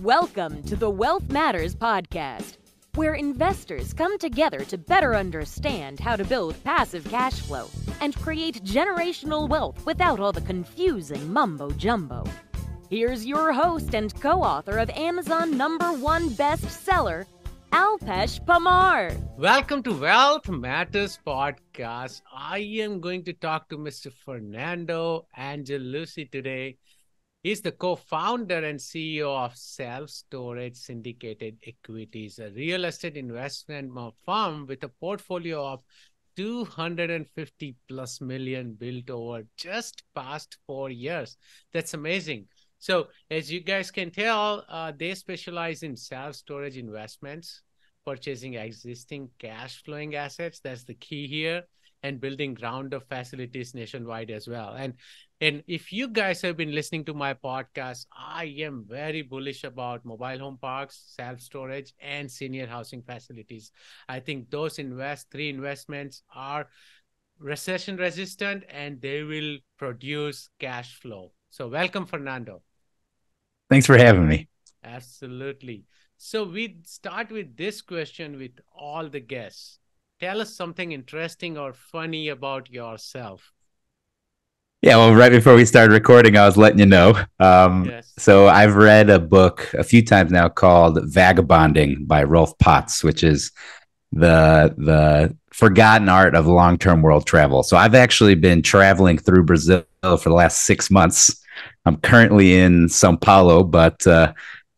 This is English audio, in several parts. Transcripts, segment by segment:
Welcome to the Wealth Matters podcast, where investors come together to better understand how to build passive cash flow and create generational wealth without all the confusing mumbo-jumbo. Here's your host and co-author of Amazon #1 bestseller, Alpesh Pamar. Welcome to Wealth Matters podcast. I am going to talk to Mr. Fernando Angelucci today. He's the co-founder and CEO of self-storage Syndicated Equities, a real estate investment firm with a portfolio of 250 plus million built over just past 4 years. That's amazing. So as you guys can tell, they specialize in self-storage investments, purchasing existing cash flowing assets. That's the key here, and building ground-up facilities nationwide as well. And if you guys have been listening to my podcast, I am very bullish about mobile home parks, self-storage, and senior housing facilities. I think those three investments are recession resistant and they will produce cash flow. So welcome, Fernando. Thanks for having me. Absolutely. So we start with this question with all the guests. Tell us something interesting or funny about yourself. Yeah, well, right before we started recording, I was letting you know. Yes. So I've read a book a few times now called Vagabonding by Rolf Potts, which is the forgotten art of long-term world travel. So I've actually been traveling through Brazil for the last 6 months. I'm currently in Sao Paulo, but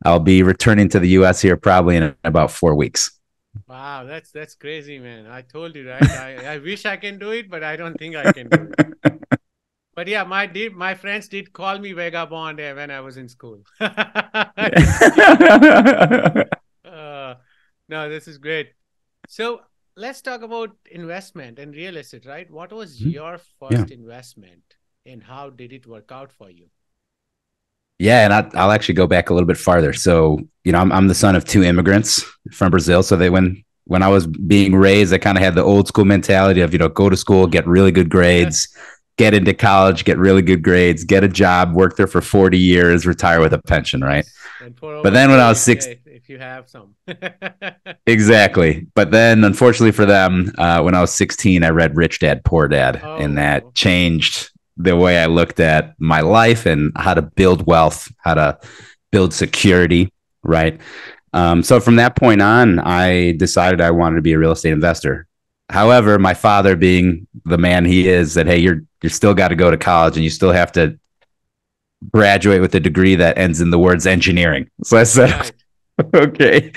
I'll be returning to the U.S. here probably in about 4 weeks. Wow, that's crazy, man. I told you, right? I wish I can do it, but I don't think I can do it. But yeah, my friends did call me vagabond when I was in school. No, this is great. So let's talk about investment and real estate, right? What was your first investment and how did it work out for you? Yeah, and I'll actually go back a little bit farther. So, I'm the son of 2 immigrants from Brazil. So when I was being raised, I kind of had the old school mentality of, go to school, get really good grades, get into college, get really good grades, get a job, work there for 40 years, retire with a pension, right? But then when I was 16, if you have some. Exactly. But then unfortunately for them, when I was 16, I read Rich Dad, Poor Dad, and that changed the way I looked at my life and how to build wealth, how to build security, right? So from that point on, I decided I wanted to be a real estate investor. However, my father, being the man he is, said, hey, you're still got to go to college and you still have to graduate with a degree that ends in the words engineering. So I said, okay.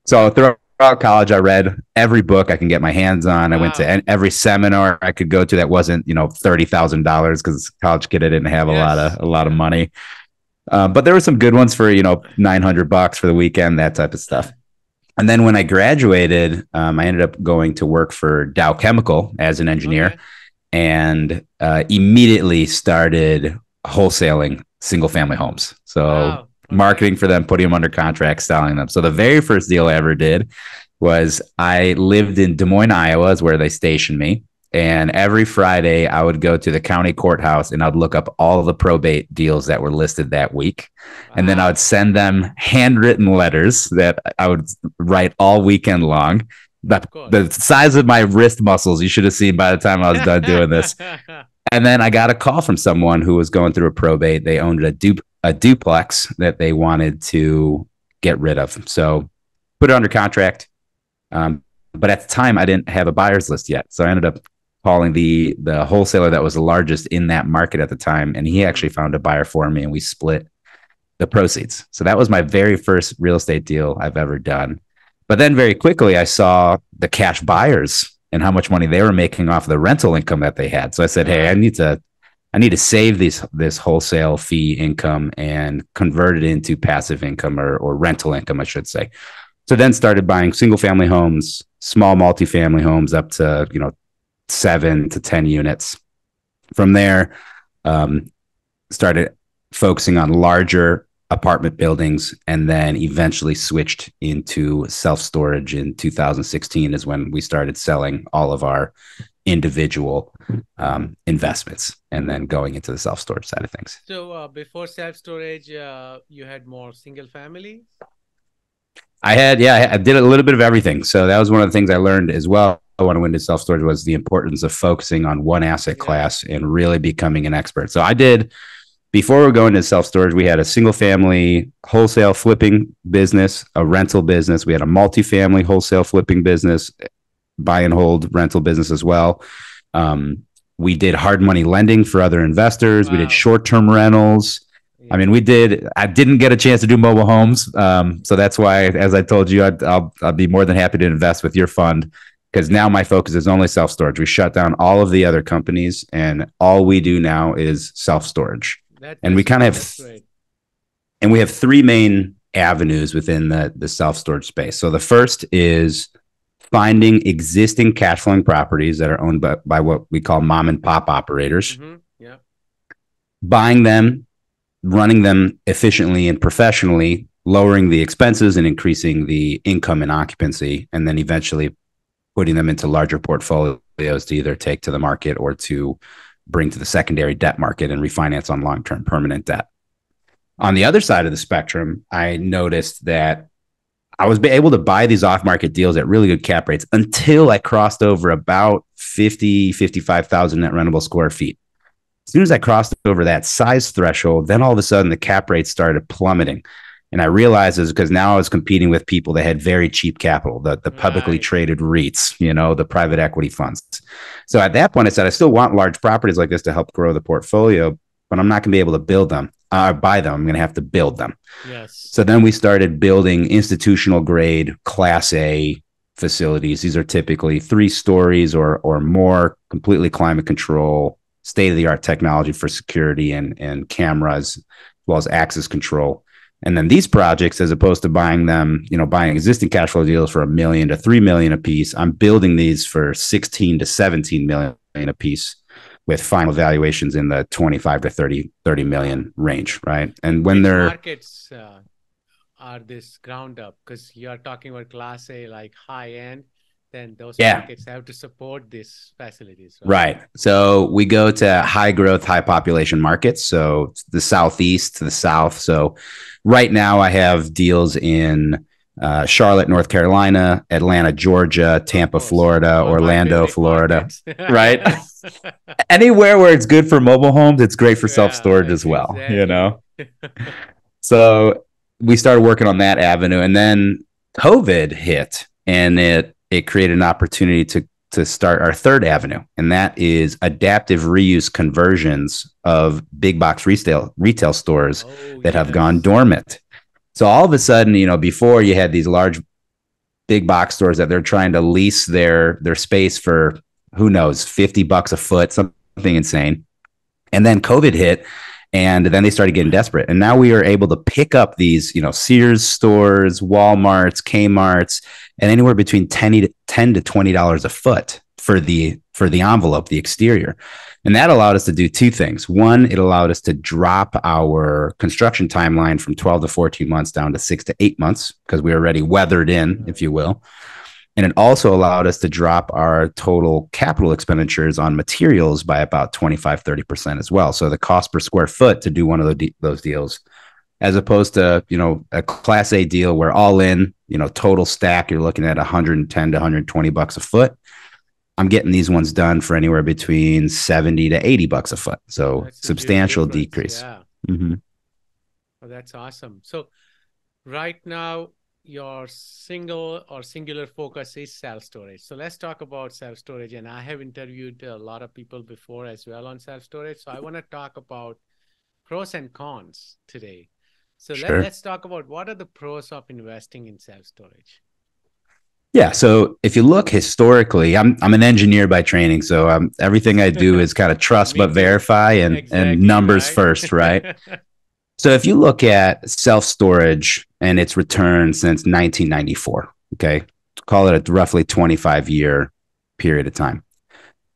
So throughout college, I read every book I can get my hands on. I went to every seminar I could go to that wasn't, $30,000 because college kid, I didn't have a lot of money. But there were some good ones for, $900 for the weekend, that type of stuff. And then when I graduated, I ended up going to work for Dow Chemical as an engineer and immediately started wholesaling single family homes. So marketing for them, putting them under contract, selling them. So the very first deal I ever did was I lived in Des Moines, Iowa, is where they stationed me. And every Friday I would go to the county courthouse and I'd look up all of the probate deals that were listed that week. And then I would send them handwritten letters that I would write all weekend long. The size of my wrist muscles, you should have seen by the time I was done doing this. And then I got a call from someone who was going through a probate. They owned a duplex that they wanted to get rid of. So put it under contract. But at the time I didn't have a buyer's list yet. So I ended up calling the wholesaler that was the largest in that market at the time. And he actually found a buyer for me and we split the proceeds. So that was my very first real estate deal I've ever done. But then very quickly I saw the cash buyers and how much money they were making off the rental income that they had. So I said, hey, I need to save this wholesale fee income and convert it into passive income or rental income, I should say. So then started buying single family homes, small multifamily homes up to, 7 to 10 units. From there, started focusing on larger apartment buildings and then eventually switched into self-storage in 2016 is when we started selling all of our individual investments, and then going into the self-storage side of things. So before self-storage, you had more single family? I did a little bit of everything. So that was one of the things I learned as well when I went into self-storage, was the importance of focusing on one asset class and really becoming an expert. So I did, before we go into self-storage, we had a single family wholesale flipping business, a rental business. We had a multifamily wholesale flipping business, buy and hold rental business as well. We did hard money lending for other investors. Wow. We did short-term rentals. I mean, I didn't get a chance to do mobile homes. So that's why, as I told you, I'll be more than happy to invest with your fund, because now my focus is only self-storage. We shut down all of the other companies, and all we do now is self-storage. And we kind of have, and we have three main avenues within the self-storage space. So the first is finding existing cash flowing properties that are owned by what we call mom and pop operators, buying them, running them efficiently and professionally, lowering the expenses and increasing the income and occupancy, and then eventually putting them into larger portfolios to either take to the market or to bring to the secondary debt market and refinance on long-term permanent debt. On the other side of the spectrum, I noticed that I was able to buy these off-market deals at really good cap rates until I crossed over about 55,000 net rentable square feet. As soon as I crossed over that size threshold, then all of a sudden the cap rates started plummeting. And I realized it was because now I was competing with people that had very cheap capital, the publicly traded REITs, the private equity funds. So at that point, I said, I still want large properties like this to help grow the portfolio, but I'm not going to be able to build them. Buy them. I'm going to have to build them. Yes. So then we started building institutional grade Class A facilities. These are typically 3 stories or more, completely climate control, state-of-the-art technology for security and cameras, as well as access control. And then these projects, as opposed to buying them, buying existing cash flow deals for $1 million to $3 million a piece, I'm building these for 16 to 17 million a piece, with final valuations in the 25 to 30 million range, right? And when they're markets are this ground up, because you're talking about Class A, like high end, then those markets have to support these facilities. Right. So we go to high growth, high population markets. So the Southeast to the South. So right now I have deals in Charlotte, North Carolina, Atlanta, Georgia, Tampa, Florida, Orlando, Florida, right? Anywhere where it's good for mobile homes, it's great for self-storage as well, So we started working on that avenue, and then COVID hit, and it created an opportunity to start our third avenue, and that is adaptive reuse conversions of big box retail stores that have gone dormant. So all of a sudden, before you had these large big box stores that they're trying to lease their space for, who knows, $50 a foot, something insane. And then COVID hit, and then they started getting desperate. And now we are able to pick up these, Sears stores, Walmarts, Kmarts, and anywhere between $10 to $20 a foot for the envelope, the exterior. And that allowed us to do two things. One, it allowed us to drop our construction timeline from 12 to 14 months down to 6 to 8 months, because we were already weathered in, if you will. And it also allowed us to drop our total capital expenditures on materials by about 25-30% as well. So the cost per square foot to do one of those deals, as opposed to, a Class A deal where all in, total stack, you're looking at $110 to $120 a foot. I'm getting these ones done for anywhere between $70 to $80 a foot. So that's substantial decrease. Yeah. Mm-hmm. Oh, that's awesome. So right now, your single or singular focus is self-storage. So let's talk about self-storage. And I have interviewed a lot of people before as well on self-storage. So I want to talk about pros and cons today. So let's talk about what are the pros of investing in self-storage. Yeah. So if you look historically, I'm an engineer by training. So everything I do is kind of trust but verify and numbers first, right? So if you look at self-storage and its return since 1994, okay, call it a roughly 25-year period of time.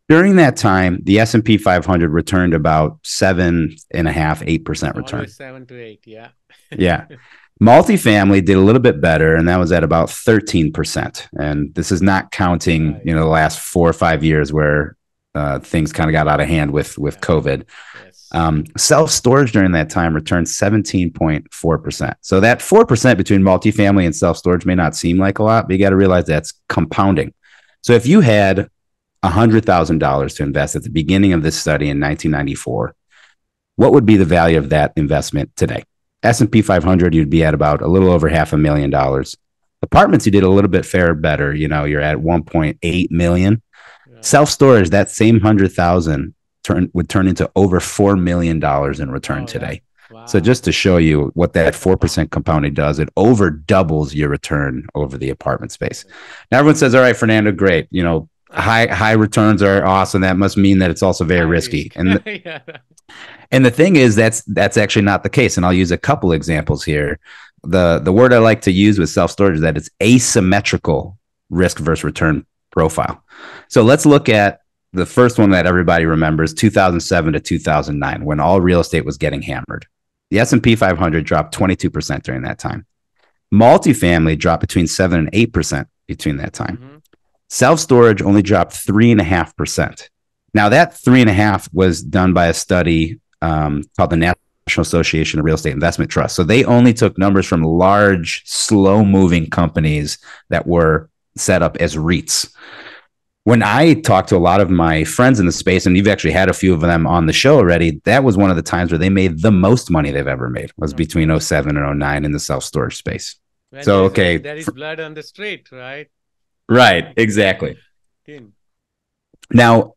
During that time, the S&P 500 returned about 7.5-8% return. Always 7 to 8, yeah. Yeah. Multifamily did a little bit better, and that was at about 13%. And this is not counting, the last 4 or 5 years where things kind of got out of hand with COVID. Yes. Self-storage during that time returned 17.4%. So that 4% between multifamily and self-storage may not seem like a lot, but you got to realize that's compounding. So if you had $100,000 to invest at the beginning of this study in 1994, what would be the value of that investment today? S&P 500, you'd be at about a little over $500,000. Apartments, you did a little bit better. You're at 1.8 million. Yeah. Self-storage, that same 100,000 would turn into over $4 million in return today. Wow. So just to show you what that 4% compounding does, it over doubles your return over the apartment space. Now everyone says, all right, Fernando, great. High returns are awesome. That must mean that it's also very risky. And yeah. And the thing is, that's actually not the case. And I'll use a couple examples here. The word I like to use with self-storage is that it's asymmetrical risk versus return profile. So let's look at the first one that everybody remembers, 2007 to 2009, when all real estate was getting hammered. The S&P 500 dropped 22% during that time. Multifamily dropped between 7 and 8% between that time. Mm-hmm. Self-storage only dropped 3.5%. Now that 3.5% was done by a study called the National Association of Real Estate Investment Trusts. So they only took numbers from large, slow-moving companies that were set up as REITs. When I talked to a lot of my friends in the space, and you've actually had a few of them on the show already, that was one of the times where they made the most money they've ever made, was between 2007 and 2009 in the self-storage space. So, okay. There is blood on the street, right? Right, exactly. Now,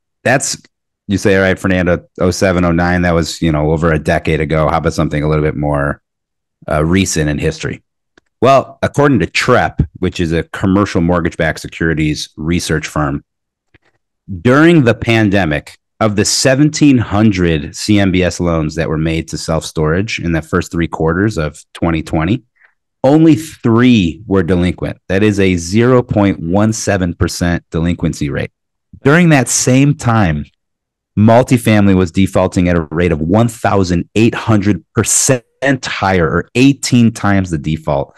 you say, all right, Fernando, 2007, 2009, that was, over a decade ago. How about something a little bit more recent in history? Well, according to TREP, which is a commercial mortgage-backed securities research firm, during the pandemic, of the 1,700 CMBS loans that were made to self-storage in the first 3 quarters of 2020, only 3 were delinquent. That is a 0.17% delinquency rate. During that same time, multifamily was defaulting at a rate of 1,800% higher, or 18 times the default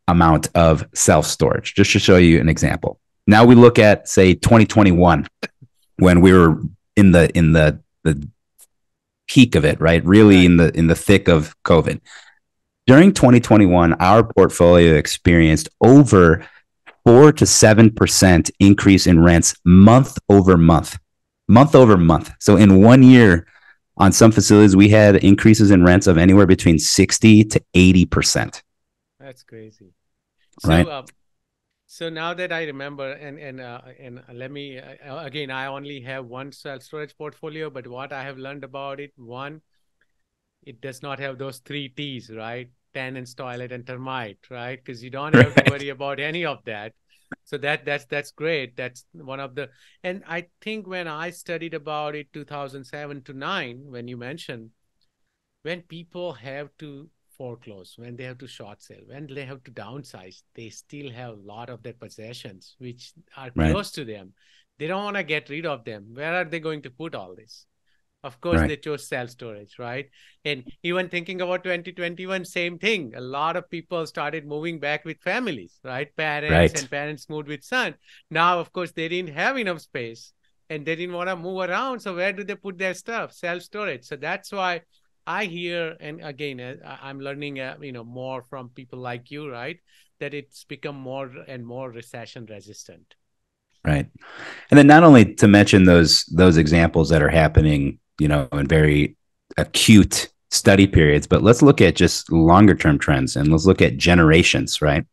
amount of self-storage, just to show you an example. Now we look at, say, 2021, when we were in the peak of it, right? Really in the thick of COVID. During 2021, our portfolio experienced over 4 to 7% increase in rents month over month. So in 1 year, on some facilities, we had increases in rents of anywhere between 60 to 80%. That's crazy. Right. So now that I remember, and let me again, I only have one self-storage portfolio, but what I have learned about it, one, it does not have those 3 T's, right? Tenants, toilet, and termite, right? Because you don't have to worry about any of that. So that's great. That's one of the, and I think when I studied about it, 2007 to 9, when you mentioned, when people have to foreclose, when they have to short sale, when they have to downsize, they still have a lot of their possessions, which are close to them. They don't want to get rid of them. Where are they going to put all this? Of course, they chose self-storage, right? And even thinking about 2021, same thing. A lot of people started moving back with families, right? And parents moved with son. Now, of course, they didn't have enough space and they didn't want to move around. So where do they put their stuff? Self-storage. So that's why I hear, and again, I'm learning, more from people like you, right? That it's become more and more recession resistant. Right. And then not only to mention those examples that are happening, in very acute study periods, but let's look at just longer term trends, and let's look at generations, right?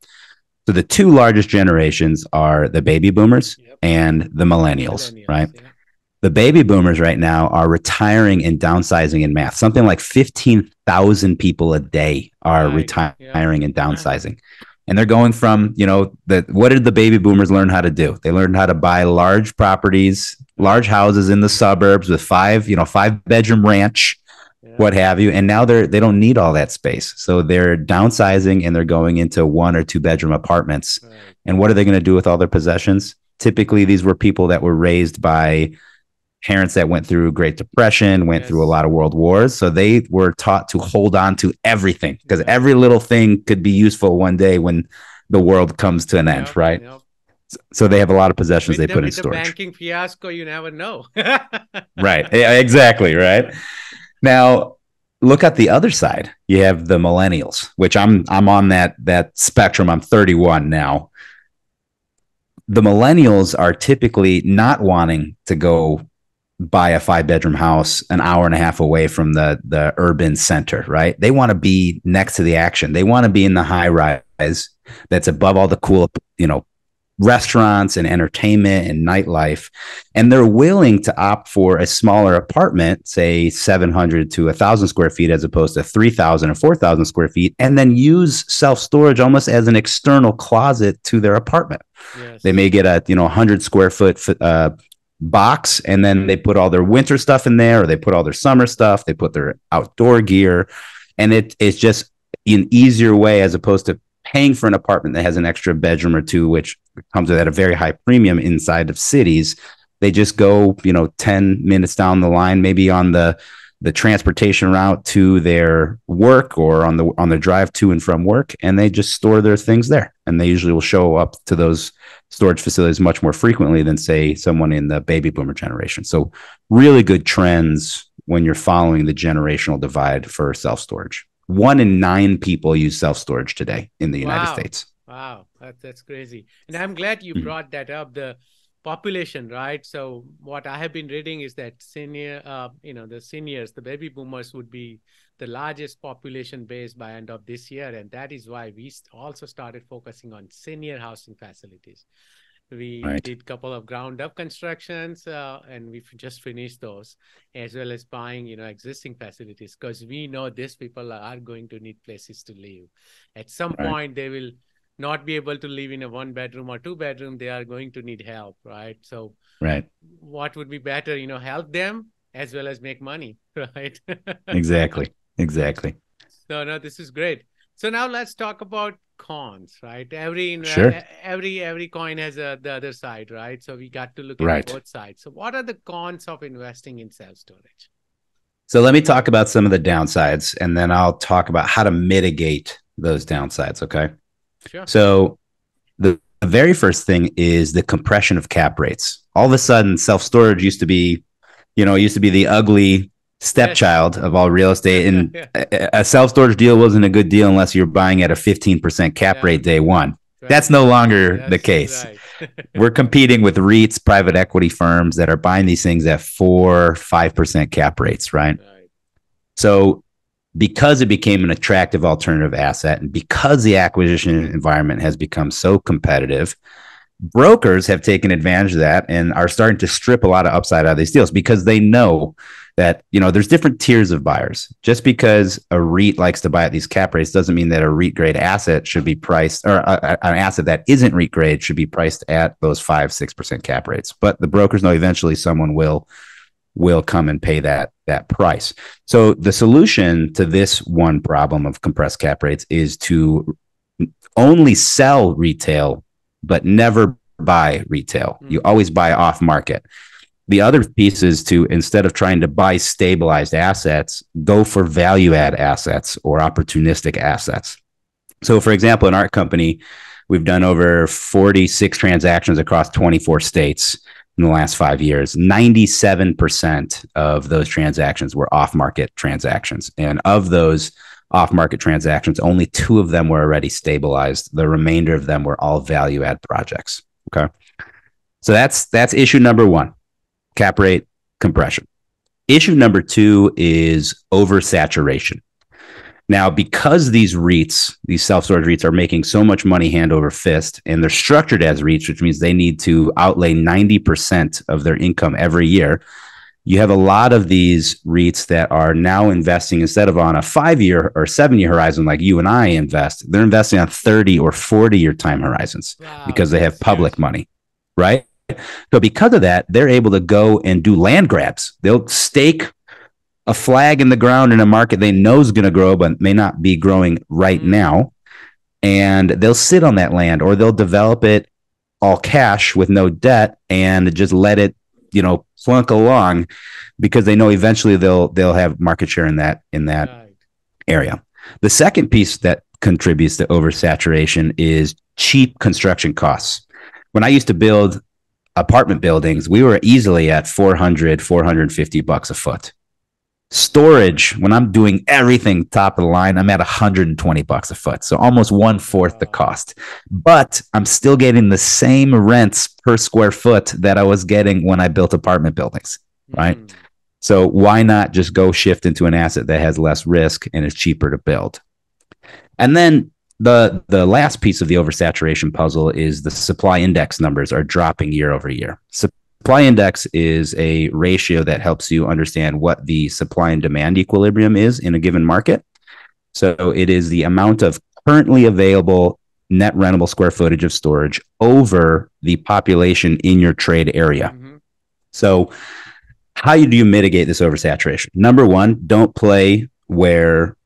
So the 2 largest generations are the baby boomers and the millennials, right? Yeah. The baby boomers right now are retiring and downsizing in mass. Something like 15,000 people a day are retiring and downsizing. And they're going from, what did the baby boomers learn how to do? They learned how to buy large properties, large houses in the suburbs with 5-bedroom ranch, what have you. And now they don't need all that space. So they're downsizing and they're going into 1 or 2 bedroom apartments. Right. And what are they going to do with all their possessions? Typically, these were people that were raised by parents that went through Great Depression, went through a lot of world wars. So they were taught to hold on to everything, because every little thing could be useful one day when the world comes to an end, right? So they have a lot of possessions they put in with the storage. banking fiasco, you never know. Right. Exactly. Right. Now, look at the other side. You have the millennials, which I'm on that spectrum. I'm 31 now. The millennials are typically not wanting to go buy a 5-bedroom house an hour and a half away from the urban center, right? They want to be next to the action. They want to be in the high rise that's above all the cool, restaurants and entertainment and nightlife. And they're willing to opt for a smaller apartment, say 700 to 1,000 square feet, as opposed to 3,000 or 4,000 square feet, and then use self-storage almost as an external closet to their apartment. Yes. They may get a 100 square foot box, and then they put all their winter stuff in there, or they put all their summer stuff, they put their outdoor gear, and it's just an easier way as opposed to paying for an apartment that has an extra bedroom or two, which comes at a very high premium inside of cities. They just go 10 minutes down the line, maybe on the transportation route to their work, or on the drive to and from work, and they just store their things there. And they usually will show up to those storage facilities much more frequently than, say, someone in the baby boomer generation. So really good trends when you're following the generational divide for self-storage. 1 in 9 people use self-storage today in the United States. Wow, that's crazy. And I'm glad you brought that up, the population, right? So what I have been reading is that the seniors, the baby boomers, would be the largest population base by end of this year. And that is why we also started focusing on senior housing facilities. We did a couple of ground up constructions, and we've just finished those, as well as buying, existing facilities, because we know these people are going to need places to live. At some point, they will not be able to live in a 1-bedroom or 2-bedroom. They are going to need help, right? So what would be better, help them as well as make money, right? Exactly. No, this is great. So now let's talk about cons, right? Every coin has the other side, right? So we got to look at both sides. So what are the cons of investing in self-storage? So let me talk about some of the downsides, and then I'll talk about how to mitigate those downsides, okay? Sure. So the very first thing is the compression of cap rates. All of a sudden, self-storage used to be the ugly stepchild of all real estate, and a self-storage deal wasn't a good deal unless you're buying at a 15% cap rate day one. That's no longer the case. We're competing with REITs, private equity firms that are buying these things at 4-5% cap rates, right? So because it became an attractive alternative asset, and because the acquisition environment has become so competitive, brokers have taken advantage of that and are starting to strip a lot of upside out of these deals, because they know that, there's different tiers of buyers. Just because a REIT likes to buy at these cap rates doesn't mean that a REIT grade asset should be priced, or an asset that isn't REIT grade should be priced at those 5-6% cap rates. But the brokers know eventually someone will come and pay that price. So the solution to this one problem of compressed cap rates is to only sell retail, but never buy retail. You always buy off market. The other piece is to, instead of trying to buy stabilized assets, go for value add assets or opportunistic assets. So for example, in our company, we've done over 46 transactions across 24 states in the last 5 years. 97% of those transactions were off-market transactions. And of those off-market transactions, only 2 of them were already stabilized. The remainder of them were all value-add projects. Okay. So that's issue number 1, cap rate compression. Issue number 2 is oversaturation. Now, because these REITs, these self-storage REITs, are making so much money hand over fist, and they're structured as REITs, which means they need to outlay 90% of their income every year, you have a lot of these REITs that are now investing, instead of on a 5-year or 7-year horizon like you and I invest, they're investing on 30 or 40-year time horizons. Wow, because they have public money, right? So because of that, they're able to go and do land grabs. They'll stake a flag in the ground in a market they know is going to grow, but may not be growing right now. And they'll sit on that land, or they'll develop it all cash with no debt and just let it, slunk along, because they know eventually they'll have market share in that area. The second piece that contributes to oversaturation is cheap construction costs. when I used to build apartment buildings, we were easily at $450 a foot. Storage, when I'm doing everything top of the line, I'm at $120 a foot. So almost 1/4 the cost. But I'm still getting the same rents per square foot that I was getting when I built apartment buildings, right? So why not just go shift into an asset that has less risk and is cheaper to build? And then the last piece of the oversaturation puzzle is the supply index numbers are dropping year over year. Supply index is a ratio that helps you understand what the supply and demand equilibrium is in a given market. So it is the amount of currently available net rentable square footage of storage over the population in your trade area. So how do you mitigate this oversaturation? Number one, don't play where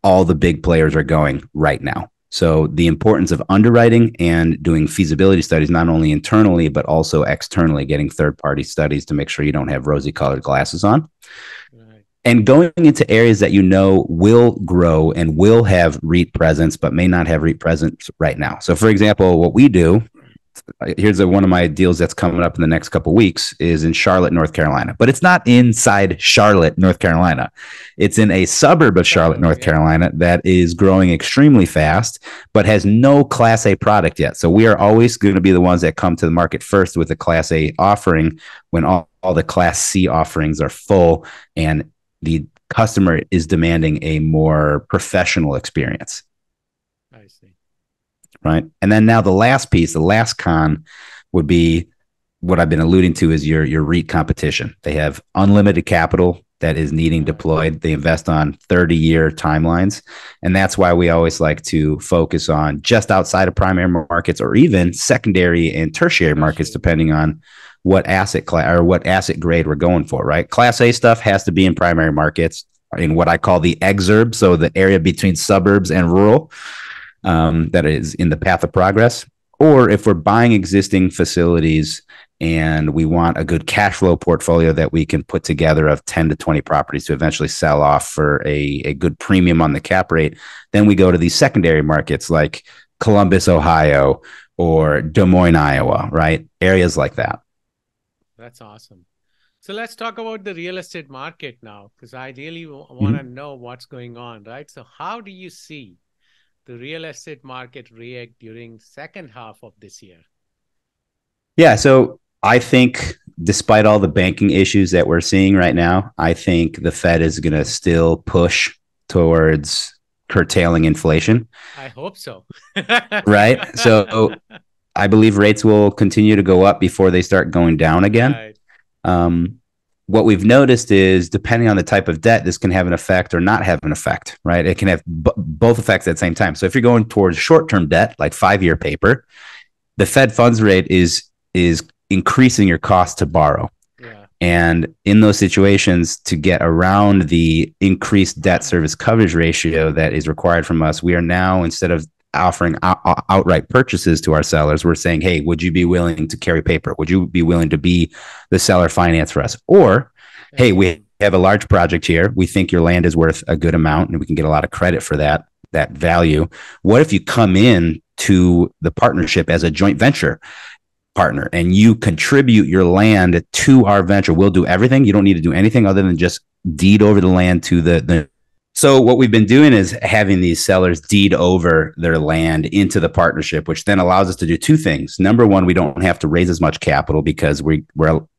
all the big players are going right now. So the importance of underwriting and doing feasibility studies, not only internally, but also externally, getting third-party studies to make sure you don't have rosy-colored glasses on. Right. And going into areas that you know will grow and will have REIT presence, but may not have REIT presence right now. So for example, what we do, here's one of my deals that's coming up in the next couple of weeks, is in Charlotte, North Carolina. But it's not inside Charlotte, North Carolina. It's in a suburb of Charlotte, North Carolina that is growing extremely fast, but has no Class A product yet. So we are always going to be the ones that come to the market first with a Class A offering when all the Class C offerings are full and the customer is demanding a more professional experience. I see. Right. And then now the last piece, the last con would be what I've been alluding to is your REIT competition. They have unlimited capital that is needing deployed. They invest on 30-year timelines. And that's why we always like to focus on just outside of primary markets or even secondary and tertiary markets, depending on what asset class or what asset grade we're going for, right? Class A stuff has to be in primary markets in what I call the exurb. So the area between suburbs and rural. That is in the path of progress. Or if we're buying existing facilities and we want a good cash flow portfolio that we can put together of 10 to 20 properties to eventually sell off for a good premium on the cap rate, then we go to these secondary markets like Columbus, Ohio, or Des Moines, Iowa, right? Areas like that. That's awesome. So let's talk about the real estate market now, because I really want to know what's going on, right? So how do you see the real estate market react during second half of this year? Yeah, so I think despite all the banking issues that we're seeing right now, I think the Fed is going to still push towards curtailing inflation. I hope so. Right? So I believe rates will continue to go up before they start going down again. Right. What we've noticed is depending on the type of debt, this can have an effect or not have an effect, right? It can have both effects at the same time. So if you're going towards short-term debt, like 5-year paper, the Fed funds rate is increasing your cost to borrow. Yeah. And in those situations, to get around the increased debt service coverage ratio that is required from us, we are now, instead of offering outright purchases to our sellers, we're saying, hey, would you be willing to carry paper? Would you be willing to be the seller finance for us? Or, hey, we have a large project here. We think your land is worth a good amount and we can get a lot of credit for that value. What if you come in to the partnership as a joint venture partner and you contribute your land to our venture? We'll do everything. You don't need to do anything other than just deed over the land to the So what we've been doing is having these sellers deed over their land into the partnership, which then allows us to do two things. Number one, we don't have to raise as much capital because we're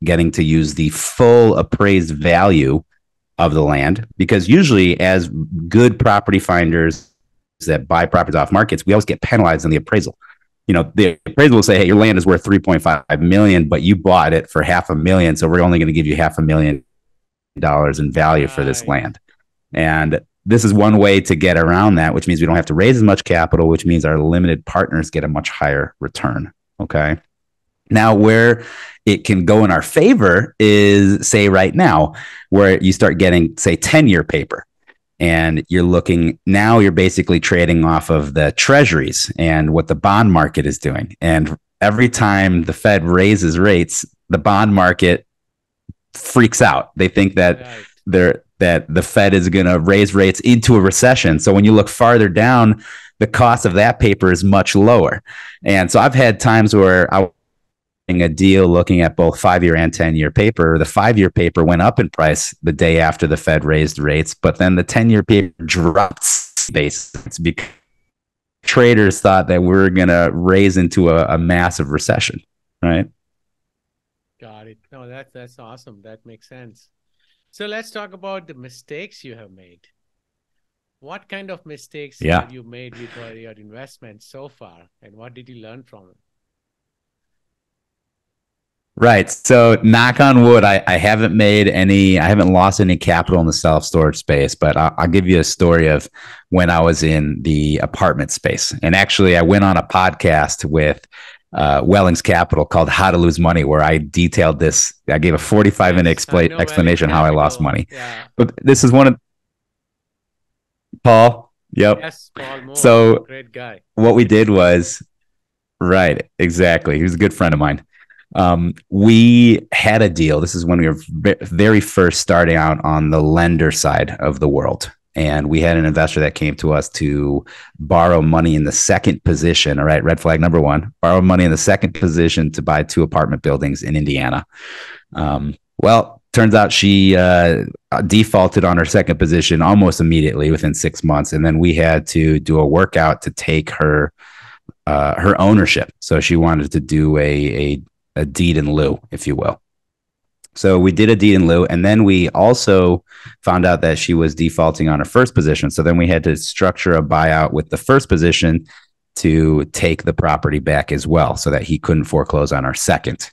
getting to use the full appraised value of the land. Because usually as good property finders that buy properties off markets, we always get penalized on the appraisal. You know, the appraisal will say, hey, your land is worth $3.5 million, but you bought it for $500,000. So we're only going to give you $500,000 in value for this land. And this is one way to get around that, which means we don't have to raise as much capital, which means our limited partners get a much higher return. Okay. Now, where it can go in our favor is, say, right now, where you start getting, say, 10-year paper. And you're basically trading off of the treasuries and what the bond market is doing. And every time the Fed raises rates, the bond market freaks out. They think that they're that the Fed is going to raise rates into a recession. So when you look farther down, the cost of that paper is much lower. And so I've had times where I a deal looking at both 5-year and 10-year paper. The 5-year paper went up in price the day after the Fed raised rates, but then the 10-year paper dropped basis because traders thought that we were going to raise into a massive recession, right? Got it. No, that's awesome. That makes sense. So let's talk about the mistakes you have made. What kind of mistakes have you made with your investments so far, and what did you learn from it? Right. So knock on wood, I haven't lost any capital in the self-storage space, but I'll give you a story of when I was in the apartment space. And actually, I went on a podcast with Wellings Capital called How to Lose Money, where I detailed this. I gave a 45-minute explanation how I lost money. Yeah. But this is one of Paul. Yep. Yes, Paul Moore. So great guy. What we did was, right, exactly. He was a good friend of mine. We had a deal. This is when we were very first starting out on the lender side of the world. And we had an investor that came to us to borrow money in the second position. All right. Red flag number one, borrow money in the second position to buy 2 apartment buildings in Indiana. Well, turns out she defaulted on her second position almost immediately within 6 months. And then we had to do a workout to take her ownership. So she wanted to do a deed in lieu, if you will. So we did a deed in lieu, and then we also found out that she was defaulting on her first position. So then we had to structure a buyout with the first position to take the property back as well, so that he couldn't foreclose on our second.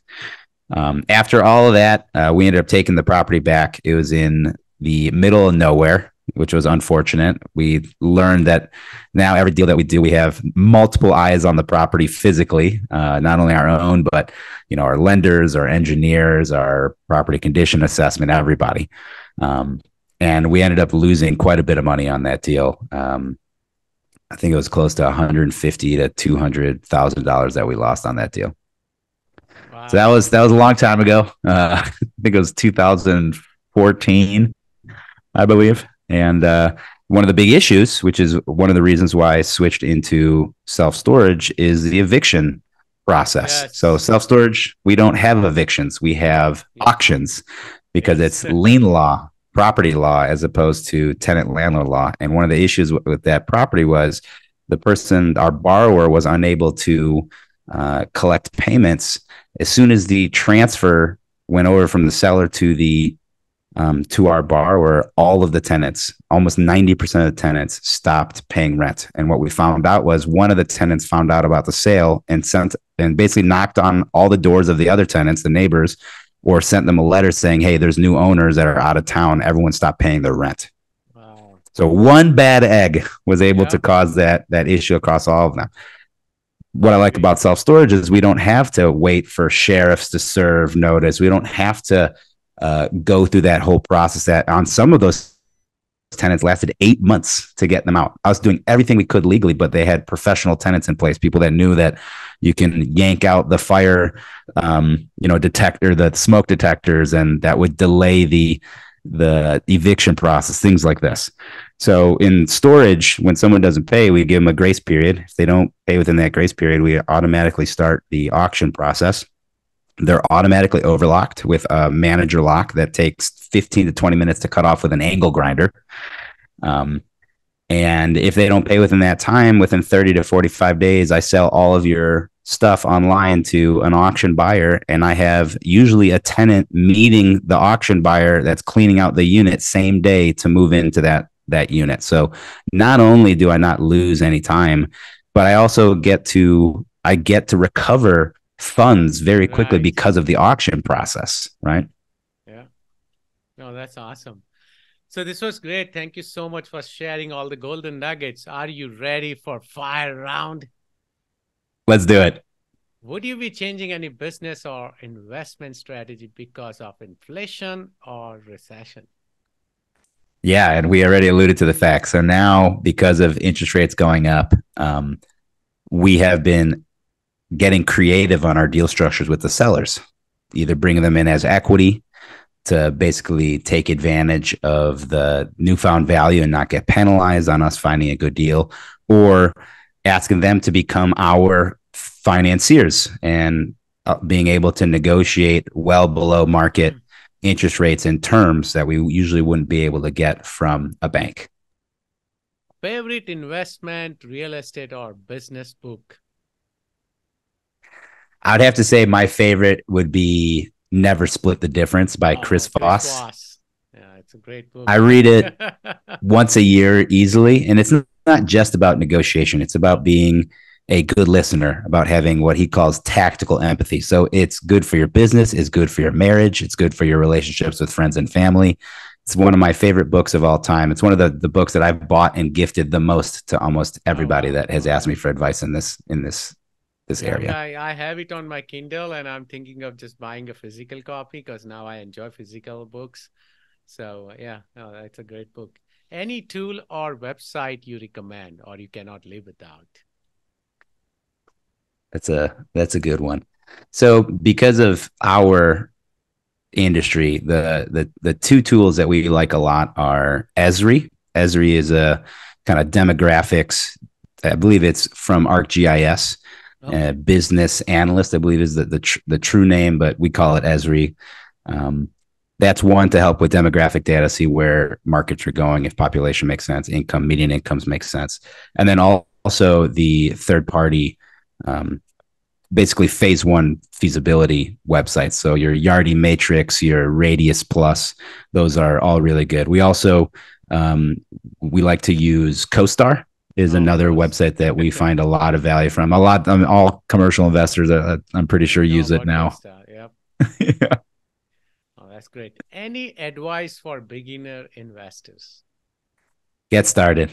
After all of that, we ended up taking the property back. It was in the middle of nowhere, which was unfortunate. We learned that now every deal that we do, we have multiple eyes on the property physically, not only our own, but our lenders, our engineers, our property condition assessment, everybody. And we ended up losing quite a bit of money on that deal. I think it was close to $150,000 to $200,000 that we lost on that deal. Wow. So that was a long time ago. I think it was 2014, I believe. And one of the big issues, which is one of the reasons why I switched into self-storage, is the eviction process. Yes. So self-storage, we don't have evictions. We have auctions because it's lien law, property law, as opposed to tenant landlord law. And one of the issues with that property was our borrower was unable to collect payments. As soon as the transfer went over from the seller to our borrower, all of the tenants, almost 90% of the tenants, stopped paying rent. And what we found out was one of the tenants found out about the sale and basically knocked on all the doors of the other tenants, the neighbors, or sent them a letter saying, hey, there's new owners that are out of town. Everyone stopped paying their rent. Wow. So one bad egg was able to cause that issue across all of them. What I like about self-storage is we don't have to wait for sheriffs to serve notice. We don't have to go through that whole process. That on some of those tenants lasted 8 months to get them out. I was doing everything we could legally, but they had professional tenants in place, people that knew that you can yank out the fire, detector, the smoke detectors, and that would delay the eviction process, things like this. So in storage, when someone doesn't pay, we give them a grace period. If they don't pay within that grace period, we automatically start the auction process. They're automatically overlocked with a manager lock that takes 15 to 20 minutes to cut off with an angle grinder. And if they don't pay within that time, within 30 to 45 days, I sell all of your stuff online to an auction buyer. And I have usually a tenant meeting the auction buyer that's cleaning out the unit same day to move into that unit. So not only do I not lose any time, but I also get to recover funds very quickly because of the auction process, right? Yeah. No, that's awesome. So this was great. Thank you so much for sharing all the golden nuggets. Are you ready for fire round? Let's do it. Would you be changing any business or investment strategy because of inflation or recession? Yeah, and we already alluded to the fact. So now, because of interest rates going up, we have been getting creative on our deal structures with the sellers, either bringing them in as equity to basically take advantage of the newfound value and not get penalized on us finding a good deal, or asking them to become our financiers and being able to negotiate well below market interest rates and terms that we usually wouldn't be able to get from a bank. Favorite investment, real estate, or business book? I'd have to say my favorite would be Never Split the Difference by Chris Voss. Yeah, it's a great book. I read it once a year easily. And it's not just about negotiation. It's about being a good listener, about having what he calls tactical empathy. So it's good for your business, it's good for your marriage, it's good for your relationships with friends and family. It's one of my favorite books of all time. It's one of the books that I've bought and gifted the most to almost everybody that has asked me for advice in this area. I have it on my Kindle, and I'm thinking of just buying a physical copy because now I enjoy physical books. So yeah, no, that's a great book. Any tool or website you recommend or you cannot live without? That's a good one. So because of our industry, the two tools that we like a lot are Esri. Esri is a kind of demographics. I believe it's from ArcGIS. Business analyst, I believe, is the true name, but we call it Esri. That's one to help with demographic data, see where markets are going, if population makes sense, median incomes make sense, and then also the third party. Basically phase one feasibility websites. So your Yardi Matrix, your Radius Plus, those are all really good. We also, we like to use CoStar is another website that we find a lot of value from. All commercial investors, I'm pretty sure use it now. Yep. Yeah. Oh, that's great. Any advice for beginner investors? Get started.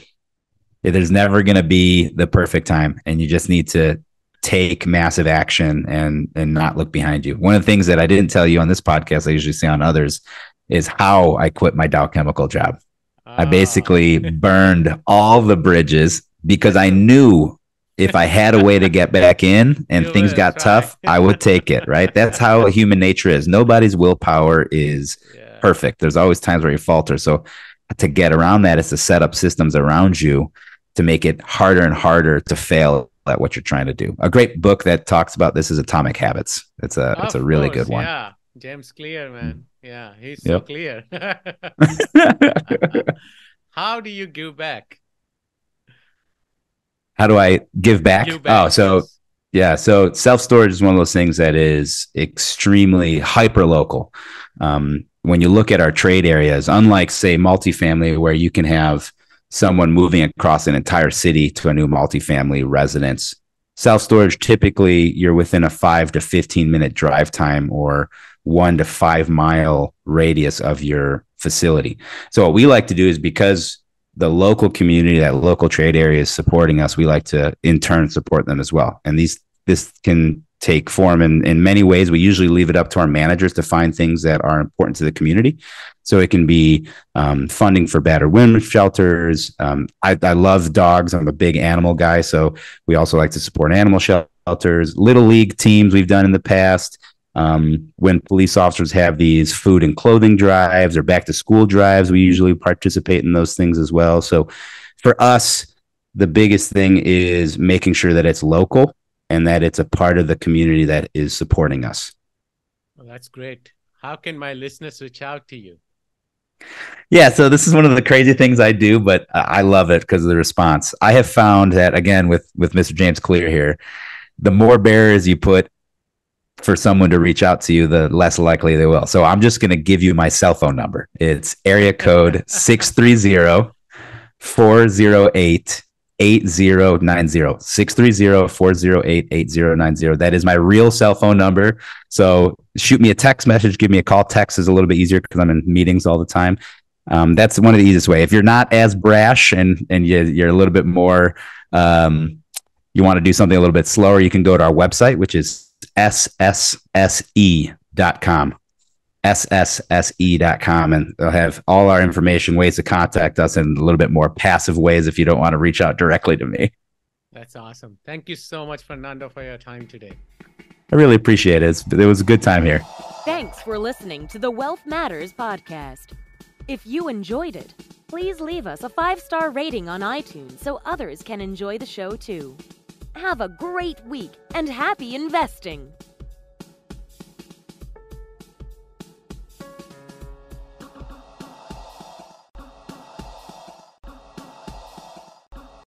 There's never going to be the perfect time, and you just need to take massive action and not look behind you. One of the things that I didn't tell you on this podcast, I usually say on others, is how I quit my Dow Chemical job. I basically burned all the bridges because I knew if I had a way to get back in and things got tough, I would take it, right? That's how human nature is. Nobody's willpower is perfect. There's always times where you falter. So to get around that is to set up systems around you to make it harder and harder to fail at what you're trying to do. A great book that talks about this is Atomic Habits. It's a really good one. Yeah, James Clear, man. Yeah, he's so clear. How do you give back? How do I give back? So self-storage is one of those things that is extremely hyper local. When you look at our trade areas, unlike say multifamily, where you can have someone moving across an entire city to a new multifamily residence, self-storage, typically you're within a 5 to 15 minute drive time or 1 to 5 mile radius of your facility. So what we like to do is, because the local community, that local trade area is supporting us, we like to in turn support them as well. And this can take form in many ways. We usually leave it up to our managers to find things that are important to the community. So it can be funding for battered women's shelters. I love dogs. I'm a big animal guy. So we also like to support animal shelters, little league teams we've done in the past. When police officers have these food and clothing drives or back to school drives, we usually participate in those things as well. So for us, the biggest thing is making sure that it's local and that it's a part of the community that is supporting us. Well, that's great. How can my listeners reach out to you? Yeah, so this is one of the crazy things I do, but I love it because of the response. I have found that, again, with Mr. James Clear here, the more barriers you put for someone to reach out to you, the less likely they will. So I'm just going to give you my cell phone number. It's area code 630-408-8090. 630-408-8090. That is my real cell phone number. So shoot me a text message, give me a call. Text is a little bit easier because I'm in meetings all the time. That's one of the easiest way. If you're not as brash and you're a little bit more, you want to do something a little bit slower, you can go to our website, which is ssse.com. ssse.com, and they'll have all our information, ways to contact us, and a little bit more passive ways if you don't want to reach out directly to me. That's awesome. Thank you so much, Fernando, for your time today. I really appreciate it. It was a good time here. Thanks for listening to the Wealth Matters podcast. If you enjoyed it, please leave us a 5-star rating on iTunes so others can enjoy the show too. Have a great week and happy investing!